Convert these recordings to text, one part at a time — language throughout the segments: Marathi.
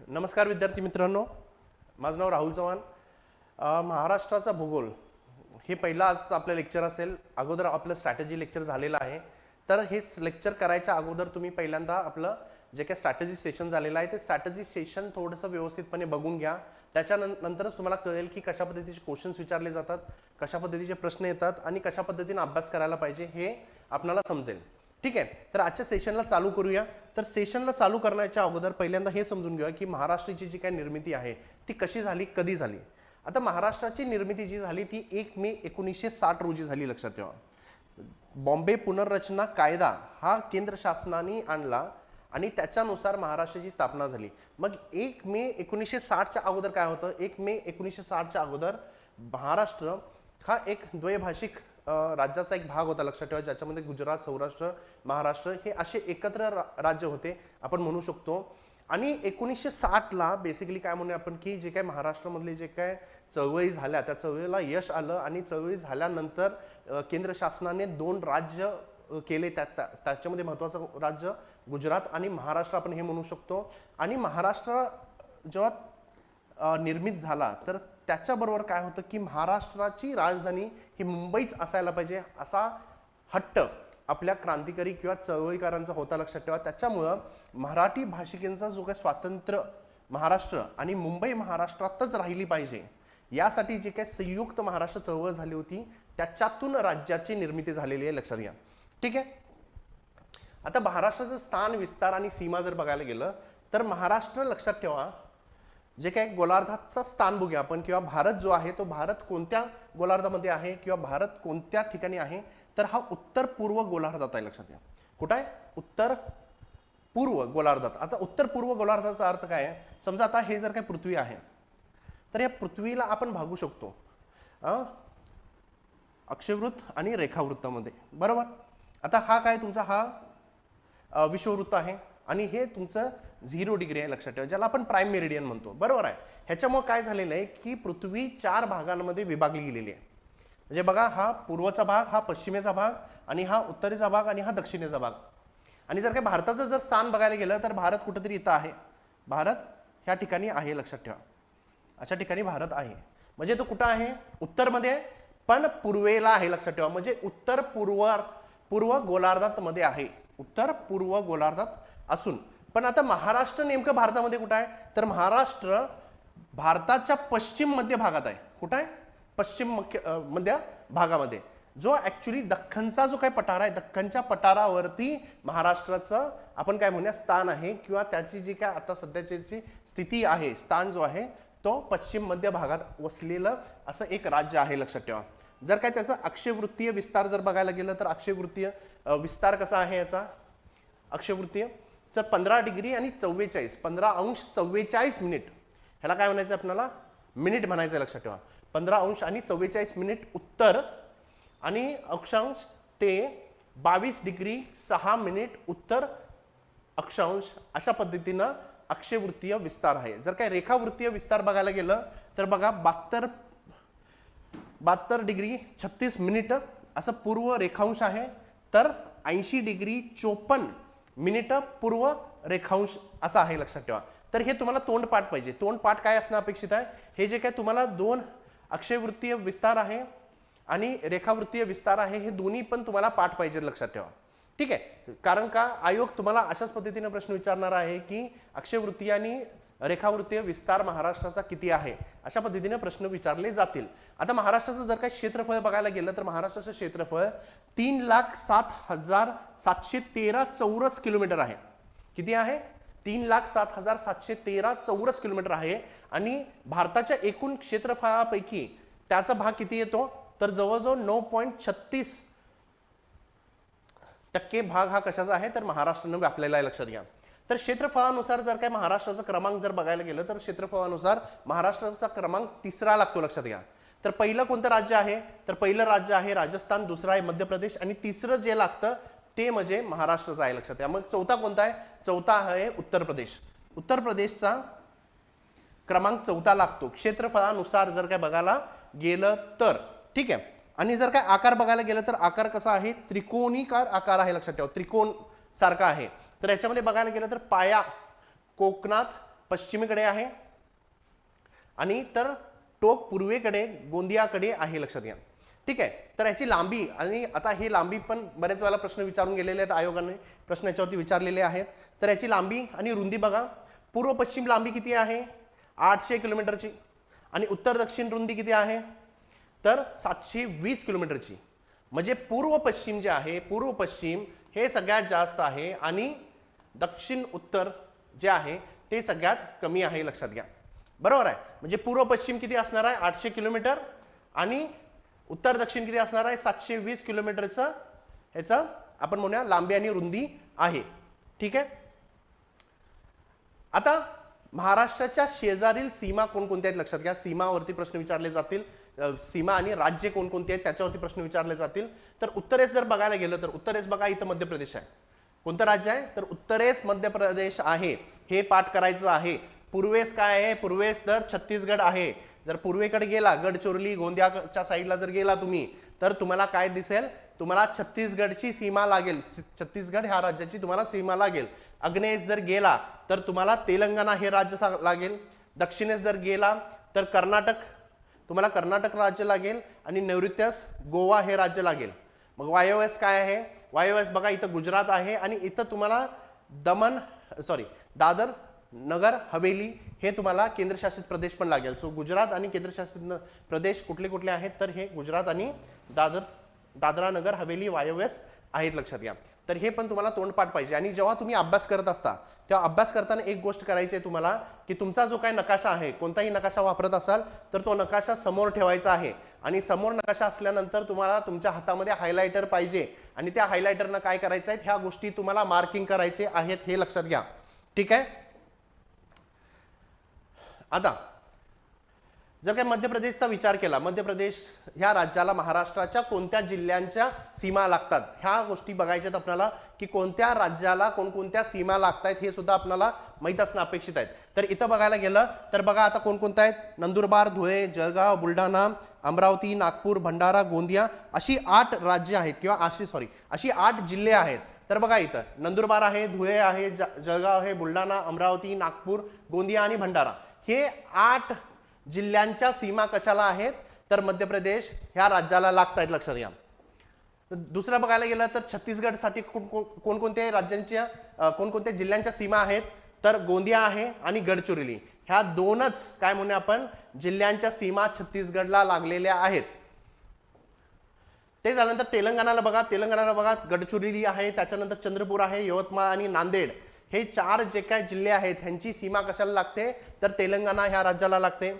नमस्कार विद्यार्थी मित्रांनो, माझं नाव राहुल चव्हाण. महाराष्ट्राचा भूगोल हे पहिलं आज आपलं लेक्चर असेल. अगोदर आपलं स्ट्रॅटेजी लेक्चर झालेलं आहे. तर हे लेक्चर करायच्या अगोदर तुम्ही पहिल्यांदा आपलं जे काही स्ट्रॅटेजी सेशन झालेलं आहे ते स्ट्रॅटेजी सेशन थोडंसं व्यवस्थितपणे बघून घ्या. त्याच्यानंतरच तुम्हाला कळेल की कशा पद्धतीचे क्वेश्चन्स विचारले जातात, कशा पद्धतीचे प्रश्न येतात आणि कशा पद्धतीने अभ्यास करायला पाहिजे हे आपल्याला समजेल. ठीक आहे, तर आजच्या सेशनला चालू करूया. तर सेशनला चालू करण्याच्या अगोदर पहिल्यांदा हे समजून घेऊया की महाराष्ट्राची जी काही निर्मिती आहे ती कशी झाली, कधी झाली. आता महाराष्ट्राची निर्मिती जी झाली ती 1 मे 1960 रोजी झाली. लक्षात ठेवा, बॉम्बे पुनर्रचना कायदा हा केंद्र शासनाने आणला आणि त्याच्यानुसार महाराष्ट्राची स्थापना झाली. मग 1 मे 1960च्या अगोदर काय होतं? 1 मे 1960च्या अगोदर महाराष्ट्र हा एक द्वैभाषिक राज्याचा एक भाग होता. लक्षात ठेवा, ज्याच्यामध्ये गुजरात, सौराष्ट्र, महाराष्ट्र हे असे एकत्र राज्य होते आपण म्हणू शकतो. आणि 1960ला बेसिकली काय म्हणूया आपण की जे काय महाराष्ट्रामधले जे काय चळवळी झाल्या त्या चळवळीला यश आलं आणि चळवळी झाल्यानंतर केंद्र शासनाने 2 राज्य केले. त्याच्यामध्ये महत्त्वाचं राज्य गुजरात आणि महाराष्ट्र आपण हे म्हणू शकतो. आणि महाराष्ट्र जेव्हा निर्मित झाला तर त्याच्याबरोबर काय होतं की महाराष्ट्राची राजधानी ही मुंबईच असायला पाहिजे असा हट्ट आपल्या क्रांतिकारी किंवा चळवळीकारांचा होता. लक्षात ठेवा, त्याच्यामुळं मराठी भाषिकांचा जो काही स्वातंत्र्य महाराष्ट्र आणि मुंबई महाराष्ट्रातच राहिली पाहिजे यासाठी जे काही संयुक्त महाराष्ट्र चळवळ झाली होती त्याच्यातून राज्याची निर्मिती झालेली आहे. लक्षात घ्या. ठीक आहे, आता महाराष्ट्राचं स्थान, विस्तार आणि सीमा जर बघायला गेलं तर महाराष्ट्र, लक्षात ठेवा, जे काही गोलार्धाचं स्थान बघूया आपण किंवा भारत जो आहे तो भारत कोणत्या गोलार्धामध्ये आहे किंवा भारत कोणत्या ठिकाणी आहे तर हा उत्तर पूर्व गोलार्धात आहे. लक्षात घ्या, कुठं आहे? उत्तर पूर्व गोलार्धात. आता उत्तर पूर्व गोलार्धाचा अर्थ काय आहे? समजा आता हे जर काही पृथ्वी आहे तर या पृथ्वीला आपण भागू शकतो अक्षवृत्त आणि रेखावृत्तामध्ये, बरोबर. आता हा काय तुमचा हा विषुववृत्त आहे आणि हे तुमचं 0 डिग्री आहे. लक्षात ठेवा, ज्याला आपण प्राईम मेरिडियन म्हणतो, बरोबर आहे. ह्याच्यामुळे काय झालेलं आहे की पृथ्वी 4 भागांमध्ये विभागली गेलेली आहे. म्हणजे बघा, हा पूर्वचा भाग, हा पश्चिमेचा भाग आणि हा उत्तरेचा भाग आणि हा दक्षिणेचा भाग. आणि जर काही भारताचं जर स्थान बघायला गेलं तर भारत कुठेतरी इथं आहे. भारत ह्या ठिकाणी आहे. लक्षात ठेवा, अशा ठिकाणी भारत आहे. म्हणजे तो कुठं आहे? उत्तरमध्ये आहे पण पूर्वेला आहे. लक्षात ठेवा, म्हणजे उत्तर पूर्व गोलार्धात मध्ये आहे. उत्तर पूर्व गोलार्धात असून पण आता महाराष्ट्र नेमकं भारतामध्ये कुठं आहे तर महाराष्ट्र भारताच्या पश्चिम मध्य भागात आहे. कुठं आहे? पश्चिम मध्य भागामध्ये, जो ऍक्च्युली दख्खनचा जो काही पठार आहे, दख्खनच्या पठारावरती महाराष्ट्राचं आपण काय म्हणूया स्थान आहे किंवा त्याची जी काय आता सध्याची जी स्थिती आहे, स्थान जो आहे तो पश्चिम मध्य भागात वसलेलं असं एक राज्य आहे. लक्षात ठेवा. जर काय त्याचा अक्षवृत्तीय विस्तार जर बघायला गेलं तर अक्षवृत्तीय विस्तार कसा आहे याचा? अक्षवृत्तीय तर 15 डिग्री आणि 44, 15 अंश 44 मिनिट, ह्याला काय म्हणायचं आपल्याला? मिनिट म्हणायचं. लक्षात ठेवा, 15 अंश आणि 44 मिनिट उत्तर आणि अक्षांश ते 22 डिग्री 6 मिनिट उत्तर अक्षांश, अशा पद्धतीनं अक्षवृत्तीय विस्तार आहे. जर काय रेखावृत्तीय विस्तार बघायला गेलं तर बघा 72 डिग्री 36 मिनिट असं पूर्व रेखांश आहे, तर 80 डिग्री 54 मिनिट पूर्व रेखांश असा आहे. लक्षात ठेवा. तर हे तुम्हाला तोंडपाठ पाहिजे. तोंडपाठ काय असणं अपेक्षित आहे? हे जे काय तुम्हाला 2 अक्षवृत्तीय विस्तार आहे आणि रेखावृत्तीय विस्तार आहे हे दोन्ही पण तुम्हाला पाठ पाहिजे. लक्षात ठेवा. ठीक आहे, कारण का आयोग तुम्हाला अशाच पद्धतीने प्रश्न विचारणार आहे की अक्षवृत्तीय आणि रेखावृत्तीय विस्तार महाराष्ट्राचा किती आहे, अशा पद्धतीने प्रश्न विचारले जातील. आता महाराष्ट्राचं जर काही क्षेत्रफळ बघायला गेलं तर महाराष्ट्राचं क्षेत्रफळ 3,07,713 चौरस किलोमीटर आहे. किती आहे? 3,07,713 चौरस किलोमीटर आहे. आणि भारताच्या एकूण क्षेत्रफळापैकी त्याचा भाग किती येतो तर जवळजवळ 9.36% भाग हा कशाचा आहे तर महाराष्ट्रानं व्यापलेला आहे. लक्षात घ्या. तर क्षेत्रफळानुसार जर काय महाराष्ट्राचा क्रमांक जर बघायला गेलं तर क्षेत्रफळानुसार महाराष्ट्राचा क्रमांक 3रा लागतो. लक्षात घ्या. तर पहिलं कोणतं राज्य आहे तर पहिलं राज्य आहे राजस्थान, दुसरं आहे मध्य प्रदेश आणि तिसरं जे लागतं ते म्हणजे महाराष्ट्राचं आहे. लक्षात घ्या. मग चौथा कोणता आहे? चौथा आहे उत्तर प्रदेश. उत्तर प्रदेशचा क्रमांक 4 लागतो क्षेत्रफळानुसार जर काय बघायला गेलं तर. ठीक आहे. आणि जर काय आकार बघायला गेलं तर आकार कसा आहे? त्रिकोणीकार आकार आहे. लक्षात ठेवा, त्रिकोण सारखा आहे. तर याच्यामध्ये बघायला गेलं तर पाया कोकणात पश्चिमेकडे आहे आणि तर टोक पूर्वेकडे गोंदियाकडे आहे, लक्षात घ्या. ठीक आहे. तर याची लांबी, आणि आता ही लांबी पण बरेच वेळेला प्रश्न विचारून गेलेले आहेत, आयोगाने प्रश्न याच्यावरती विचारलेले आहेत. तर याची लांबी आणि रुंदी बघा. पूर्व पश्चिम लांबी किती आहे? 800 किलोमीटरची. आणि उत्तर दक्षिण रुंदी किती आहे? तर 720 किलोमीटरची. म्हणजे पूर्व पश्चिम जे आहे, पूर्व पश्चिम हे सगळ्यात जास्त आहे आणि दक्षिण उत्तर जे आहे ते सगळ्यात कमी आहे, लक्षात घ्या. बरोबर आहे. म्हणजे पूर्व पश्चिम किती असणार आहे? 800 किलोमीटर आणि उत्तर दक्षिण किती असणार आहे? 720 किलोमीटरचं ह्याचं आपण म्हणूया लांबी आणि रुंदी आहे. ठीक आहे. आता महाराष्ट्राच्या शेजारील सीमा कोणकोणत्या आहेत लक्षात घ्या. सीमावरती प्रश्न विचारले जातील. सीमा आणि राज्य कोणकोणती आहेत त्याच्यावरती प्रश्न विचारले जातील. तर उत्तरेस जर बघायला गेलं तर उत्तरेस बघा, इथं मध्य प्रदेश आहे. कोणतं राज्य आहे? तर उत्तरेस मध्य प्रदेश आहे, हे पाठ करायचं आहे. पूर्वेस काय आहे? पूर्वेस तर छत्तीसगड आहे. जर पूर्वेकडे गेला, गडचिरोली गोंदियाच्या साईडला जर गेला तुम्ही, तर तुम्हाला काय दिसेल? तुम्हाला छत्तीसगडची सीमा लागेल. छत्तीसगड ह्या राज्याची तुम्हाला सीमा लागेल. आग्नेयेस जर गेला तर तुम्हाला तेलंगणा हे राज्य लागेल. दक्षिणेस जर गेला तर कर्नाटक, तुम्हाला कर्नाटक राज्य लागेल आणि नैऋत्यस गोवा हे राज्य लागेल. मग वायव्येस काय आहे? वायव्येस बघा, इथं गुजरात आहे आणि इथं तुम्हाला दादर नगर हवेली हे तुम्हाला केंद्रशासित प्रदेश पण लागेल. सो गुजरात आणि केंद्रशासित प्रदेश कुठले कुठले आहेत? तर हे गुजरात आणि दादरा नगर हवेली वायव्येस आहेत, लक्षात घ्या. तर हे पण तुम्हाला तोंडपाठ पाहिजे. आणि जेव्हा तुम्ही अभ्यास करत असता तेव्हा अभ्यास करताना एक गोष्ट करायची आहे तुम्हाला, की तुमचा जो काही नकाशा आहे, कोणताही नकाशा वापरत असाल तर तो नकाशा समोर ठेवायचा आहे. आणि समोर नकाशा असल्यानंतर तुम्हाला तुमच्या हातामध्ये हायलायटर पाहिजे आणि त्या हायलायटरनं काय करायचं आहे? ह्या गोष्टी तुम्हाला मार्किंग करायचे आहेत, हे लक्षात घ्या. ठीक आहे. आता जर काही मध्य प्रदेशचा विचार केला, मध्य प्रदेश ह्या राज्याला महाराष्ट्राच्या कोणत्या जिल्ह्यांच्या सीमा लागतात ह्या गोष्टी बघायच्यात आपल्याला, की कोणत्या राज्याला कोणकोणत्या सीमा लागतात हे सुद्धा आपल्याला माहीत असणं अपेक्षित आहे. तर इथं बघायला गेलं तर बघा आता कोणकोणत्या आहेत? नंदुरबार, धुळे, जळगाव, बुलढाणा, अमरावती, नागपूर, भंडारा, गोंदिया अशी 8 राज्य आहेत किंवा अशी 8 जिल्हे आहेत. तर बघा इथं नंदुरबार आहे, धुळे आहे, जळगाव आहे, बुलढाणा, अमरावती, नागपूर, गोंदिया आणि भंडारा हे 8 जिल्ह्यांच्या सीमा कशाला आहेत? तर मध्य प्रदेश ह्या राज्याला लागतायत, लक्षात घ्या. दुसरं बघायला गेलं तर छत्तीसगडसाठी कोणकोणत्या राज्यांच्या कोणकोणत्या जिल्ह्यांच्या सीमा आहेत? तर गोंदिया आहे आणि गडचिरोली ह्या 2च काय म्हणूया आपण जिल्ह्यांच्या सीमा छत्तीसगडला लागलेल्या आहेत. ते झाल्यानंतर तेलंगणाला बघा, गडचिरोली आहे, त्याच्यानंतर चंद्रपूर आहे, यवतमाळ आणि नांदेड हे 4 जे काय जिल्हे आहेत ह्यांची सीमा कशाला लागते? तर तेलंगणा ह्या राज्याला लागते.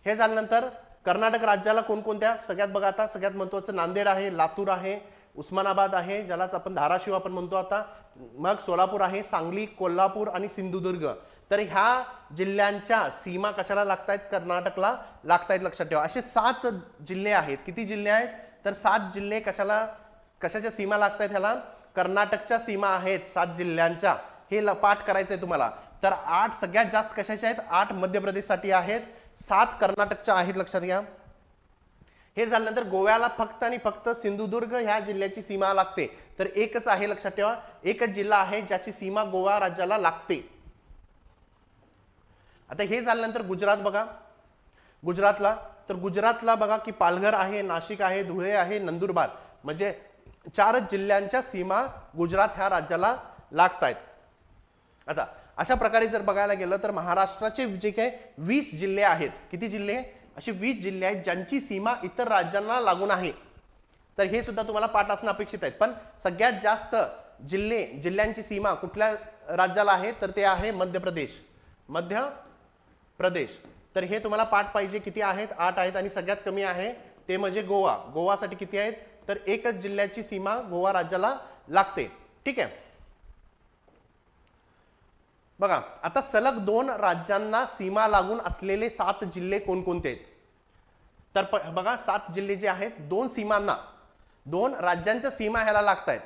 हे झाल्यानंतर कर्नाटक राज्याला कोणकोणत्या? सगळ्यात बघा, आता सगळ्यात महत्त्वाचं नांदेड आहे, लातूर आहे, उस्मानाबाद आहे, ज्यालाच आपण धाराशिव आपण म्हणतो आता, मग सोलापूर आहे, सांगली, कोल्हापूर आणि सिंधुदुर्ग. तर ह्या जिल्ह्यांच्या सीमा कशाला लागतायत? कर्नाटकला लागतायत, लक्षात ठेवा. असे 7 जिल्हे आहेत. किती जिल्हे आहेत? तर 7 जिल्हे कशाच्या सीमा लागतायत? ह्याला कर्नाटकच्या सीमा आहेत 7 जिल्ह्यांच्या. हे पाठ करायचंय तुम्हाला. तर 8 सगळ्यात जास्त कशाच्या आहेत? 8 मध्य प्रदेशसाठी आहेत, 7 कर्नाटकच्या आहेत, लक्षात घ्या. हे झाल्यानंतर गोव्याला फक्त आणि फक्त सिंधुदुर्ग ह्या जिल्ह्याची सीमा लागते. तर एकच आहे, लक्षात ठेवा, एकच जिल्हा आहे ज्याची सीमा गोवा राज्याला लागते. आता हे झाल्यानंतर गुजरात बघा, गुजरातला बघा की पालघर आहे, नाशिक आहे, धुळे आहे, नंदुरबार म्हणजे 4 जिल्ह्यांच्या सीमा गुजरात ह्या राज्याला लागतायत. आता अशा प्रकारे जर बघायला गेलं तर महाराष्ट्राचे जे काही 20 जिल्हे आहेत, किती जिल्हे? असे 20 जिल्हे आहेत ज्यांची सीमा इतर राज्यांना लागून आहे. तर हे सुद्धा तुम्हाला पाठ असणं अपेक्षित आहे. पण सगळ्यात जास्त जिल्ह्यांची सीमा कुठल्या राज्याला आहे? तर ते आहे मध्य प्रदेश. तर हे तुम्हाला पाठ पाहिजे. किती आहेत? 8 आहेत आणि सगळ्यात कमी आहे ते म्हणजे गोवासाठी किती आहेत? तर एकच जिल्ह्याची सीमा गोवा राज्याला लागते. ठीक आहे. बघा आता सलग 2 राज्यांना सीमा लागून असलेले 7 जिल्हे कोणकोणते आहेत? तर बघा 7 जिल्हे जे आहेत 2 राज्यांच्या सीमा ह्याला लागतायत.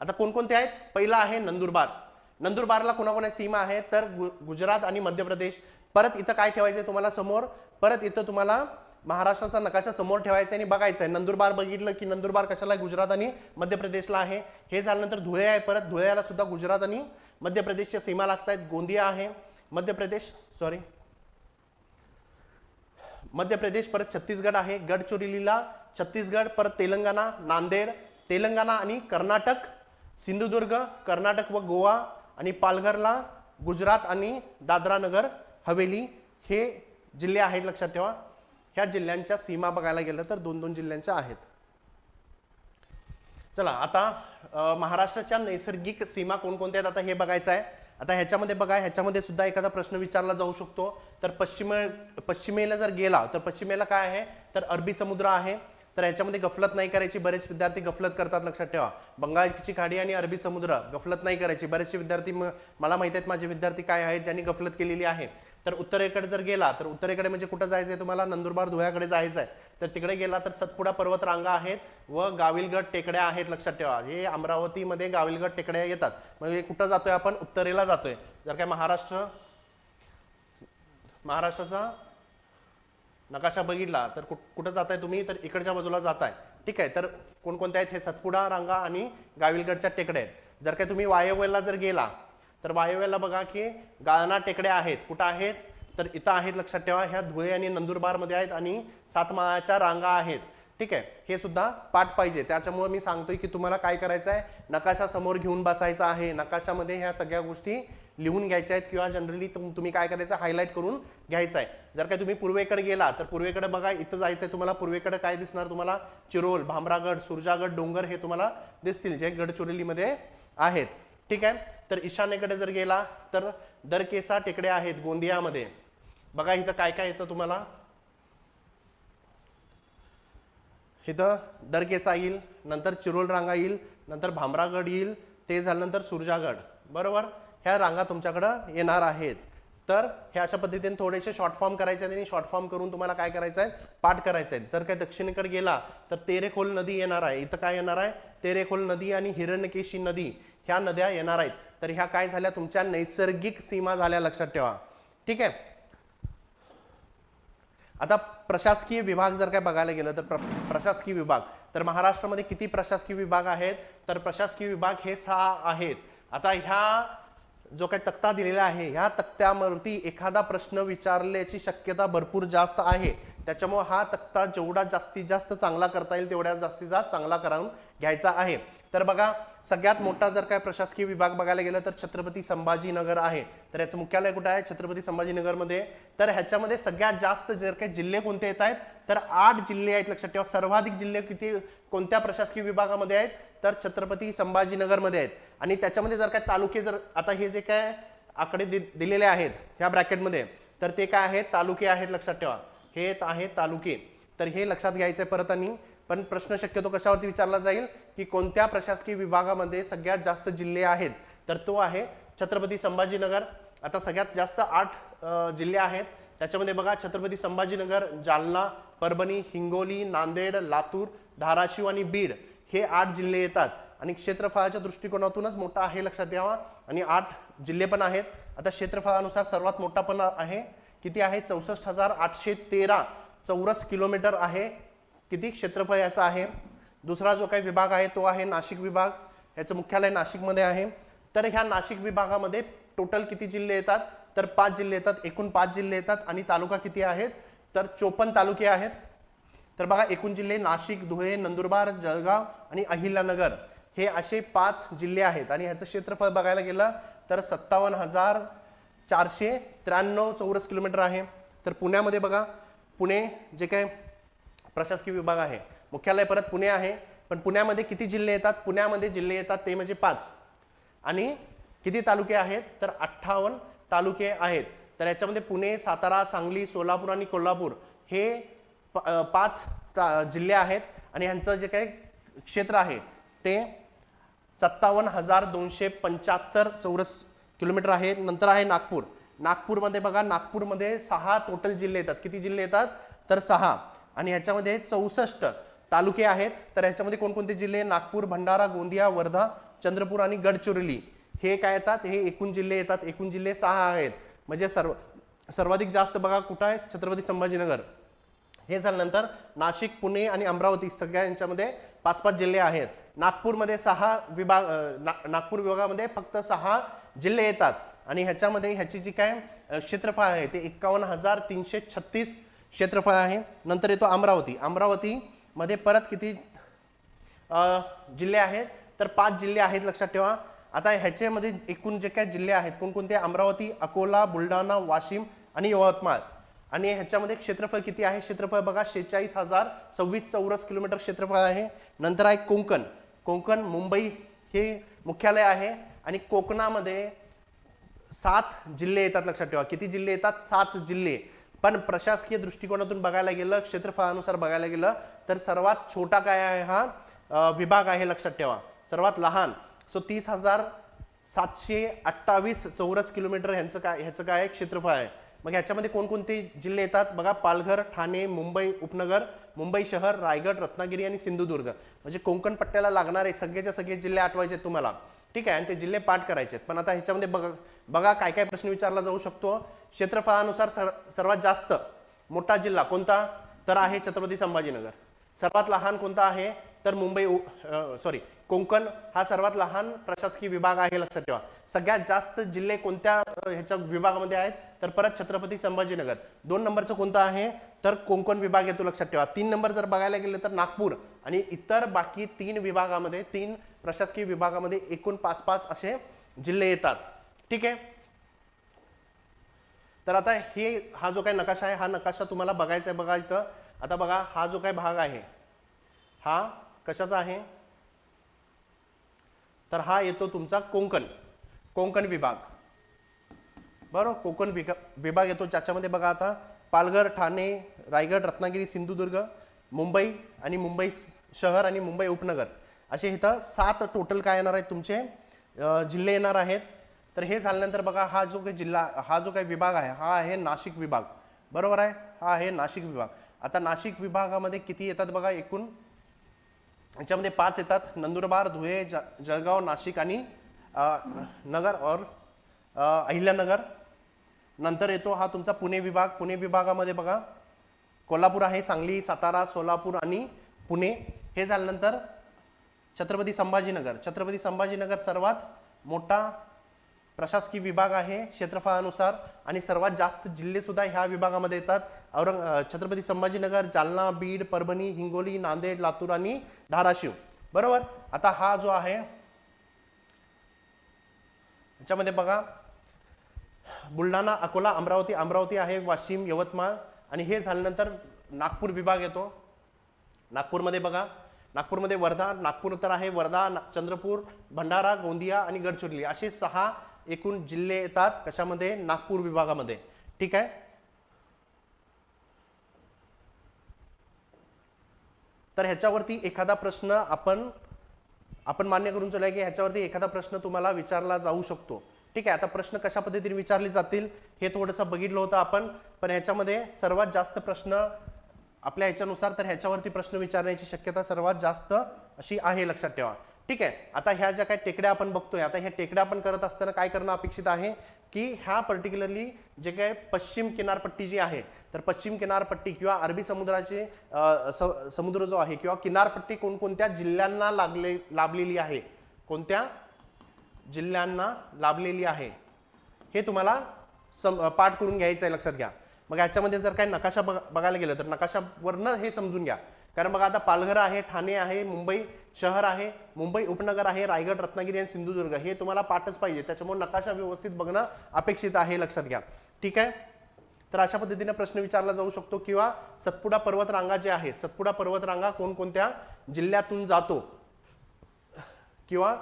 आता कोणकोणते आहेत? पहिला आहे नंदुरबारला कोणाकोणा सीमा आहे? तर गुजरात आणि मध्य प्रदेश. परत इथं काय ठेवायचंय तुम्हाला समोर? परत इथं तुम्हाला महाराष्ट्राचा नकाशा समोर ठेवायचा आणि बघायचा आहे. नंदुरबार बघितलं की नंदुरबार कशाला? गुजरात आणि मध्य प्रदेशला आहे. हे झाल्यानंतर धुळे आहे, परत धुळ्याला सुद्धा गुजरात आणि मध्य प्रदेशच्या सीमा लागतायत. गोंदिया आहे, मध्य प्रदेश मध्य प्रदेश, परत छत्तीसगड आहे, गडचिरोलीला छत्तीसगड, परत तेलंगणा नांदेड, तेलंगणा आणि कर्नाटक सिंधुदुर्ग, कर्नाटक व गोवा, आणि पालघरला गुजरात आणि दादरा नगर हवेली हे जिल्हे आहेत, लक्षात ठेवा. ह्या जिल्ह्यांच्या सीमा बघायला गेलं तर 2-2 जिल्ह्यांच्या आहेत. चला आता महाराष्ट्राच्या नैसर्गिक सीमा कोणकोणत्या आहेत आता हे बघायचं आहे. आता ह्याच्यामध्ये बघा, ह्याच्यामध्ये सुद्धा एखादा प्रश्न विचारला जाऊ शकतो. तर पश्चिमेला जर गेला तर पश्चिमेला काय आहे, तर अरबी समुद्र आहे. तर ह्याच्यामध्ये गफलत नाही करायची, बरेच विद्यार्थी गफलत करतात, लक्षात ठेवा. बंगालची खाडी आणि अरबी समुद्र गफलत नाही करायची. बरेचसे विद्यार्थी, मला माहिती आहेत माझे विद्यार्थी काय आहेत ज्यांनी गफलत केलेली आहे. तर उत्तरेकडे जर गेला तर उत्तरेकडे म्हणजे कुठं जायचं आहे तुम्हाला, नंदुरबार धुळ्याकडे जायचं आहे. तर तिकडे गेला तर सतपुडा पर्वत रांगा आहेत व गाविलगड टेकड्या आहेत, लक्षात ठेवा. हे अमरावतीमध्ये गाविलगड टेकड्या येतात. म्हणजे कुठं जातोय आपण, उत्तरेला जातोय. जर काय महाराष्ट्राचा नकाशा बघितला तर कुठं जाताय तुम्ही, तर इकडच्या बाजूला जाताय. ठीक आहे. तर कोणकोणत्या आहेत, हे सतपुडा रांगा आणि गाविलगडच्या टेकड्या आहेत. जर काय तुम्ही वायव्यला जर गेला तर वायव्यला बघा की गाळना टेकड्या आहेत. कुठं आहेत, तर इथं आहेत, लक्षात ठेवा. ह्या धुळे आणि नंदुरबार मध्ये आहेत आणि सातमाळ्याच्या रांगा आहेत. ठीक आहे. हे सुद्धा पाठ पाहिजे. त्याच्यामुळे मी सांगतोय की तुम्हाला काय करायचं आहे, नकाशा समोर घेऊन बसायचा आहे. नकाशामध्ये ह्या सगळ्या गोष्टी लिहून घ्यायच्या आहेत किंवा जनरली तुम्ही काय करायचं, हायलाईट करून घ्यायचं आहे. जर काय तुम्ही पूर्वेकडे गेला तर पूर्वेकडे बघा, इथं जायचं आहे तुम्हाला. पूर्वेकडे काय दिसणार तुम्हाला, चिरोल, भामरागड, सुरजागड डोंगर हे तुम्हाला दिसतील, जे गडचिरोलीमध्ये आहेत. ठीक आहे. तर ईशान्येकडे जर गेला तर दरकेसा टेकड्या आहेत गोंदियामध्ये. बघा इथं काय काय येतं तुम्हाला, इथं दरकेसा येईल, नंतर चिरोल रांगा येईल, नंतर भामरागड येईल, ते झाल्यानंतर सुरजागड. बरोबर, ह्या रांगा तुमच्याकडं येणार आहेत. तर हे अशा पद्धतीने थोडेसे शॉर्ट फॉर्म करायचे आहेत आणि शॉर्ट फॉर्म करून तुम्हाला काय करायचं आहे, पाठ करायचं आहे. जर काय दक्षिणेकडे गेला तर तेरेखोल नदी येणार आहे. इथं काय येणार आहे, तेरेखोल नदी आणि हिरण्यकेशी नदी ह्या नद्या येणार आहेत. तर ह्या काय झाल्या, तुमच्या नैसर्गिक सीमा झाल्या, लक्षात ठेवा. ठीक आहे. आता प्रशासकीय विभाग जर काय बघायला गेलं तर प्रशासकीय विभाग, तर महाराष्ट्रामध्ये किती प्रशासकीय विभाग आहेत, तर प्रशासकीय विभाग हे 6 आहेत. आता ह्या जो काही तक्ता दिलेला आहे, ह्या तक्त्यावरती एखादा प्रश्न विचारल्याची शक्यता भरपूर जास्त आहे. त्याच्यामुळे हा तक्ता जेवढा जास्तीत जास्त चांगला करता येईल तेवढ्या जास्तीत जास्त चांगला करून घ्यायचा आहे. तर बघा, सगळ्यात मोठा जर काय प्रशासकीय विभाग बघायला गेलं तर छत्रपती संभाजीनगर आहे. तर याचं मुख्यालय कुठे आहे, छत्रपती संभाजीनगरमध्ये. तर ह्याच्यामध्ये सगळ्यात जास्त जर काही जिल्हे कोणते येत आहेत, तर 8 जिल्हे आहेत, लक्षात ठेवा. सर्वाधिक जिल्हे किती कोणत्या प्रशासकीय विभागामध्ये आहेत, तर छत्रपती संभाजीनगरमध्ये आहेत. आणि त्याच्यामध्ये जर काय तालुके, जर आता हे जे काय आकडे दिलेले आहेत ह्या ब्रॅकेटमध्ये, तर ते काय आहेत, तालुके आहेत, लक्षात ठेवा. हे आहेत तालुके. तर हे लक्षात घ्यायचं आहे परत. आणि पण प्रश्न शक्यतो कशावरती विचारला जाईल, की कोणत्या प्रशासकीय विभागामध्ये सगळ्यात जास्त जिल्हे आहेत, तर तो आहे छत्रपती संभाजीनगर. आता सगळ्यात जास्त 8 जिल्हे आहेत. त्याच्यामध्ये बघा, छत्रपती संभाजीनगर, जालना, परभणी, हिंगोली, नांदेड, लातूर, धाराशिव आणि बीड हे 8 जिल्हे येतात. आणि क्षेत्रफळाच्या दृष्टिकोनातूनच मोठा आहे, लक्षात ठेवा. आणि 8 जिल्हे पण आहेत. आता क्षेत्रफळानुसार सर्वात मोठा पण आहे, किती आहे, 64,813 चौरस किलोमीटर आहे. किती क्षेत्रफळ याचं आहे. दुसरा जो काही विभाग आहे तो आहे नाशिक विभाग. याचं मुख्यालय नाशिकमध्ये आहे. तर ह्या नाशिक विभागामध्ये टोटल किती जिल्हे येतात, तर 5 जिल्हे येतात. एकूण 5 जिल्हे येतात. आणि तालुका किती आहेत, तर 54 तालुके आहेत. तर बघा, एकूण जिल्हे नाशिक, धुळे, नंदुरबार, जळगाव आणि अहिल्यानगर हे असे 5 जिल्हे आहेत. आणि ह्याचं क्षेत्रफळ बघायला गेलं तर 57,493 चौरस किलोमीटर आहे. तर पुण्यामध्ये बघा, पुणे जे काही प्रशासकीय विभाग आहे, मुख्यालय परत पुणे आहे. पण पुण्यामध्ये किती जिल्हे येतात, पुण्यामध्ये जिल्हे येतात ते म्हणजे 5. आणि किती तालुके आहेत, तर 58 तालुके आहेत. तर याच्यामध्ये पुणे, सातारा, सांगली, सोलापूर आणि कोल्हापूर हे 5 जिल्हे आहेत. आणि ह्यांचं जे काही क्षेत्र आहे ते 57,275 चौरस किलोमीटर आहे. नंतर आहे नागपूर. नागपूरमध्ये बघा, नागपूरमध्ये 6 टोटल जिल्हे येतात. किती जिल्हे येतात, तर 6. आणि ह्याच्यामध्ये 64 तालुके आहेत. तर ह्याच्यामध्ये कोणकोणते जिल्हे, नागपूर, भंडारा, गोंदिया, वर्धा, चंद्रपूर आणि गडचिरोली हे काय येतात, हे एकूण जिल्हे येतात. एकूण जिल्हे 6 आहेत. म्हणजे सर्वाधिक जास्त बघा कुठं आहे, छत्रपती संभाजीनगर. हे झाल्यानंतर नाशिक, पुणे आणि अमरावती सगळ्या यांच्यामध्ये 5-5 जिल्हे आहेत. नागपूरमध्ये 6 विभाग, नागपूर विभागामध्ये फक्त 6 जिल्हे येतात. आणि ह्याच्यामध्ये ह्याची जी काय क्षेत्रफळ आहे ते 51,336 क्षेत्रफळ आहे. नंतर येतो अमरावती. अमरावतीमध्ये परत किती जिल्हे आहेत, तर 5 जिल्हे आहेत लक्षात ठेवा. आता ह्याच्यामध्ये एकूण जे काही जिल्हे आहेत कोणकोणते, अमरावती, अकोला, बुलढाणा, वाशिम आणि यवतमाळ. आणि ह्याच्यामध्ये क्षेत्रफळ किती आहे, क्षेत्रफळ बघा 46,026 चौरस किलोमीटर क्षेत्रफळ आहे. नंतर आहे कोकण. कोकण मुंबई हे मुख्यालय आहे आणि कोकणामध्ये 7 जिल्हे येतात लक्षात ठेवा. किती जिल्हे येतात, 7 जिल्हे. पण प्रशासकीय दृष्टिकोनातून बघायला गेलं, क्षेत्रफळानुसार बघायला गेलं तर सर्वात छोटा काय आहे हा विभाग आहे लक्षात ठेवा, सर्वात लहान. सो 30,728 चौरस किलोमीटर ह्याचं काय आहे, क्षेत्रफळ आहे. मग ह्याच्यामध्ये कोणकोणते जिल्हे येतात बघा, पालघर, ठाणे, मुंबई उपनगर, मुंबई शहर, रायगड, रत्नागिरी आणि सिंधुदुर्ग. म्हणजे कोकण पट्ट्याला लागणारे सगळेच्या सगळे जिल्हे आठवायचे तुम्हाला, ठीक आहे. आणि ते जिल्हे पाठ करायचे. पण आता ह्याच्यामध्ये बघा काय काय प्रश्न विचारला जाऊ शकतो. क्षेत्रफळानुसार सर्वात जास्त मोठा जिल्हा कोणता, तर आहे छत्रपती संभाजीनगर. सर्वात लहान कोणता आहे, तर कोकण हा सर्वात लहान प्रशासकीय विभाग आहे लक्षात ठेवा. सगळ्यात जास्त जिल्हे कोणत्या ह्याच्या विभागामध्ये आहेत, तर परत छत्रपती संभाजीनगर. 2 नंबरचं कोणतं आहे, तर कोकण विभाग येतो लक्षात ठेवा. 3 नंबर जर बघायला गेले तर नागपूर. आणि इतर बाकी 3 विभागामध्ये, 3 प्रशासकीय विभागामध्ये एकूण 5-5 असे जिल्हे येतात, ठीक आहे. तर आता हा जो काही नकाशा आहे, हा नकाशा तुम्हाला बघायचा आहे. बघा इथं आता बघा, हा जो काही भाग आहे हा कशाचा आहे, तर हा येतो तुमचा कोकण विभाग, बरोबर. कोकण विभाग येतो, ज्याच्यामध्ये बघा आता पालघर, ठाणे, रायगड, रत्नागिरी, सिंधुदुर्ग, मुंबई आणि मुंबई शहर आणि मुंबई उपनगर असे इथं 7 टोटल काय येणार आहेत तुमचे जिल्हे येणार आहेत. तर हे झाल्यानंतर बघा, हा जो काही विभाग आहे हा आहे नाशिक विभाग, बरोबर आहे. हा आहे नाशिक विभाग. आता नाशिक विभागामध्ये किती येतात बघा, एकूण याच्यामध्ये 5 येतात, नंदुरबार, धुळे, जळगाव, नाशिक आणि नगर और अहिल्यानगर. नंतर येतो हा तुमचा पुणे विभाग. पुणे विभागामध्ये बघा कोल्हापूर आहे, सांगली, सातारा, सोलापूर आणि पुणे. हे झाल्यानंतर छत्रपती संभाजीनगर सर्वात मोठा प्रशासकीय विभाग आहे क्षेत्रफळानुसार आणि सर्वात जास्त जिल्हे सुद्धा ह्या विभागामध्ये येतात. छत्रपती संभाजीनगर, जालना, बीड, परभणी, हिंगोली, नांदेड, लातूर आणि धाराशिव, बरोबर. आता हा जो आहे याच्यामध्ये बघा बुलढाणा, अकोला, अमरावती आहे, वाशिम, यवतमाळ. आणि हे झाल्यानंतर नागपूर विभाग येतो. नागपूरमध्ये बघा, नागपूरमध्ये वर्धा, नागपूर तर आहे, वर्धा, चंद्रपूर, भंडारा, गोंदिया आणि गडचिरोली असे 6 एकूण जिल्हे येतात कशामध्ये, नागपूर विभागामध्ये, ठीक आहे. तर ह्याच्यावरती एखादा प्रश्न आपण मान्य करून चला की ह्याच्यावरती एखादा प्रश्न तुम्हाला विचारला जाऊ शकतो, ठीक आहे. आता प्रश्न कशा पद्धतीने विचारले जातील हे थोडंसं बघितलं होतं आपण, पण ह्याच्यामध्ये सर्वात जास्त प्रश्न आपल्या ह्याच्यानुसार तर ह्याच्यावरती प्रश्न विचारण्याची शक्यता सर्वात जास्त अशी आहे लक्षात ठेवा, ठीक आहे. आता ह्या ज्या काही टेकड्या आपण बघतोय, आता ह्या टेकड्या आपण करत असताना काय करणं अपेक्षित आहे की ह्या पर्टिक्युलरली जे काही पश्चिम किनारपट्टी जी आहे, तर पश्चिम किनारपट्टी किंवा अरबी समुद्राचे समुद्र जो आहे किंवा किनारपट्टी कोणकोणत्या जिल्ह्यांना लाभलेली आहे, कोणत्या जिल्ह्यांना लाभलेली आहे हे तुम्हाला पाठ करून घ्यायचं आहे, लक्षात घ्या. मग याच्यामध्ये जर काही नकाशा बघायला गेलं तर नकाशावरनं हे समजून घ्या. कारण बघा आता पालघर आहे, ठाणे आहे, मुंबई शहर आहे, मुंबई उपनगर आहे, रायगड, रत्नागिरी आणि सिंधुदुर्ग हे तुम्हाला पाठच पाहिजे. त्याच्यामुळे नकाशा व्यवस्थित बघणं अपेक्षित आहे, लक्षात घ्या, ठीक आहे. तर अशा पद्धतीने प्रश्न विचारला जाऊ शकतो. किंवा सतपुडा पर्वतरांगा जे आहेत, सतपुडा पर्वतरांगा कोणकोणत्या जिल्ह्यातून जातो किंवा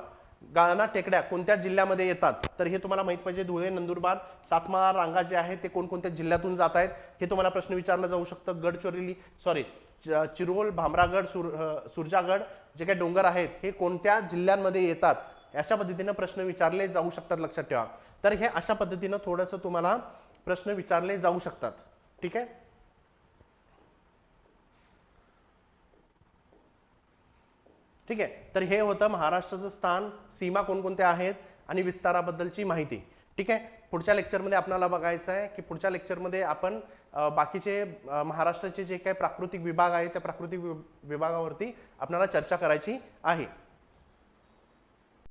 गाळणा टेकड्या कोणत्या जिल्ह्यामध्ये येतात, तर हे तुम्हाला माहित पाहिजे. धुळे, नंदुरबार, सातमाळा रांगा जे आहेत ते कोणकोणत्या जिल्ह्यातून जात आहेत हे तुम्हाला प्रश्न विचारला जाऊ शकतं. चिरोल, भामरागड, सुरजागड जे काही डोंगर आहेत हे कोणत्या जिल्ह्यांमध्ये येतात, अशा पद्धतीने प्रश्न विचारले जाऊ शकतात, लक्षात ठेवा. तर हे अशा पद्धतीनं थोडंसं तुम्हाला प्रश्न विचारले जाऊ शकतात, ठीक आहे. ठीक आहे. तर हे होतं महाराष्ट्राचं स्थान, सीमा कोणकोणत्या आहेत आणि विस्ताराबद्दलची माहिती, ठीक आहे. पुढच्या लेक्चरमध्ये आपल्याला बघायचं आहे की पुढच्या लेक्चरमध्ये आपण बाकीचे महाराष्ट्राचे जे काही प्राकृतिक विभाग आहेत त्या प्राकृतिक विभागावरती आपल्याला चर्चा करायची आहे.